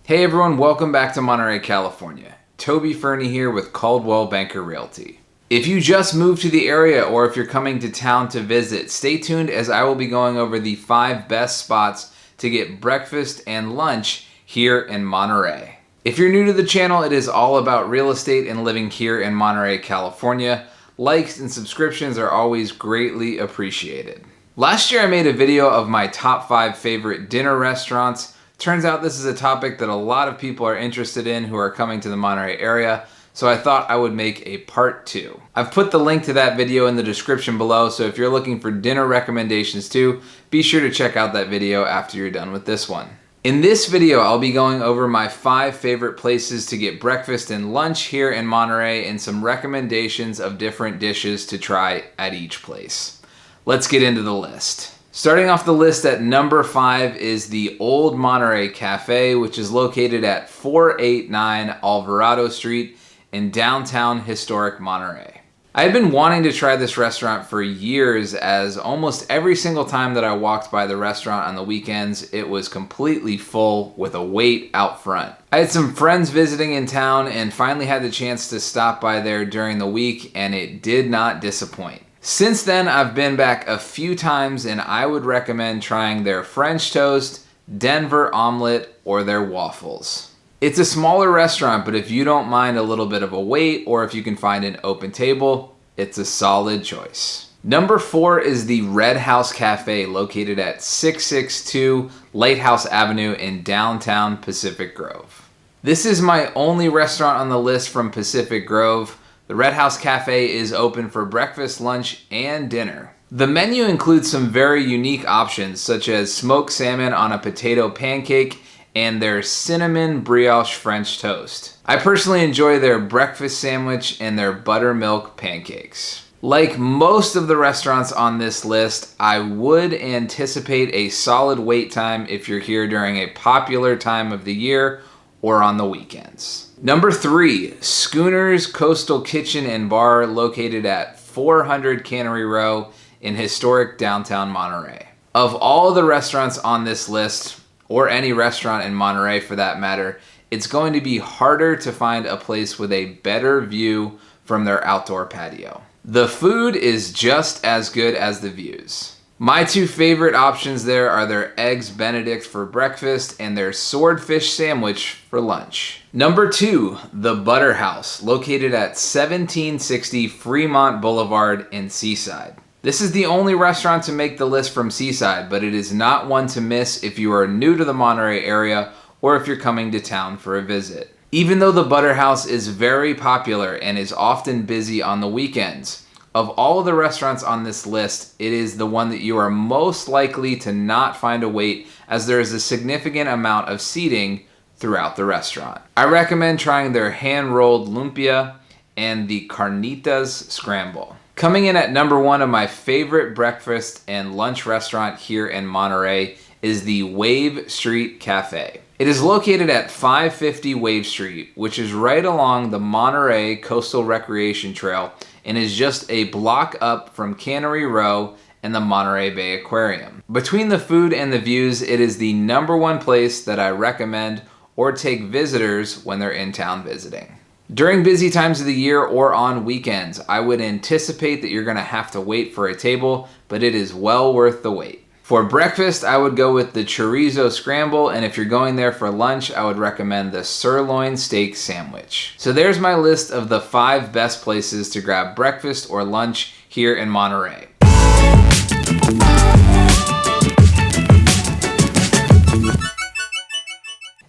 Hey everyone, welcome back to Monterey, California. Toby Fernie here with Coldwell Banker Realty. If you just moved to the area or if you're coming to town to visit, stay tuned as I will be going over the 5 best spots to get breakfast and lunch here in Monterey. If you're new to the channel, it is all about real estate and living here in Monterey, California. Likes and subscriptions are always greatly appreciated. Last year I made a video of my top 5 favorite dinner restaurants. Turns out this is a topic that a lot of people are interested in who are coming to the Monterey area, so I thought I would make a part 2. I've put the link to that video in the description below, so if you're looking for dinner recommendations too, be sure to check out that video after you're done with this one. In this video, I'll be going over my 5 favorite places to get breakfast and lunch here in Monterey and some recommendations of different dishes to try at each place. Let's get into the list. Starting off the list at number 5 is the Old Monterey Cafe, which is located at 489 Alvarado Street in downtown historic Monterey. I had been wanting to try this restaurant for years, as almost every single time that I walked by the restaurant on the weekends, it was completely full with a wait out front. I had some friends visiting in town and finally had the chance to stop by there during the week, and it did not disappoint. Since then, I've been back a few times and I would recommend trying their French toast, Denver omelet, or their waffles. It's a smaller restaurant, but if you don't mind a little bit of a wait or if you can find an open table, it's a solid choice. Number 4 is the Red House Cafe, located at 662 Lighthouse Avenue in downtown Pacific Grove. This is my only restaurant on the list from Pacific Grove. The Red House Cafe is open for breakfast, lunch, and dinner. The menu includes some very unique options, such as smoked salmon on a potato pancake and their cinnamon brioche French toast. I personally enjoy their breakfast sandwich and their buttermilk pancakes. Like most of the restaurants on this list, I would anticipate a solid wait time if you're here during a popular time of the year or on the weekends. Number 3, Schooner's Coastal Kitchen and Bar, located at 400 Cannery Row in historic downtown Monterey. Of all the restaurants on this list, or any restaurant in Monterey for that matter, it's going to be harder to find a place with a better view from their outdoor patio. The food is just as good as the views. My 2 favorite options there are their Eggs Benedict for breakfast and their swordfish sandwich for lunch. Number 2, the Butter House, located at 1760 Fremont Boulevard in Seaside. This is the only restaurant to make the list from Seaside, but it is not one to miss if you are new to the Monterey area or if you're coming to town for a visit. Even though the Butter House is very popular and is often busy on the weekends, of all of the restaurants on this list, it is the one that you are most likely to not find a wait, as there is a significant amount of seating throughout the restaurant. I recommend trying their hand-rolled lumpia and the carnitas scramble. Coming in at number 1 of my favorite breakfast and lunch restaurant here in Monterey is the Wave Street Cafe. It is located at 550 Wave Street, which is right along the Monterey Coastal Recreation Trail and is just a block up from Cannery Row and the Monterey Bay Aquarium. Between the food and the views, it is the number 1 place that I recommend or take visitors when they're in town visiting. During busy times of the year or on weekends, I would anticipate that you're gonna have to wait for a table, but it is well worth the wait. For breakfast, I would go with the chorizo scramble, and if you're going there for lunch, I would recommend the sirloin steak sandwich. So there's my list of the 5 best places to grab breakfast or lunch here in Monterey.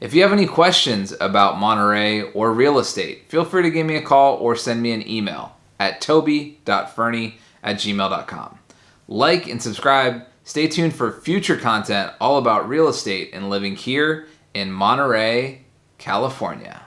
If you have any questions about Monterey or real estate, feel free to give me a call or send me an email at toby.fernie@gmail.com. Like and subscribe. Stay tuned for future content all about real estate and living here in Monterey, California.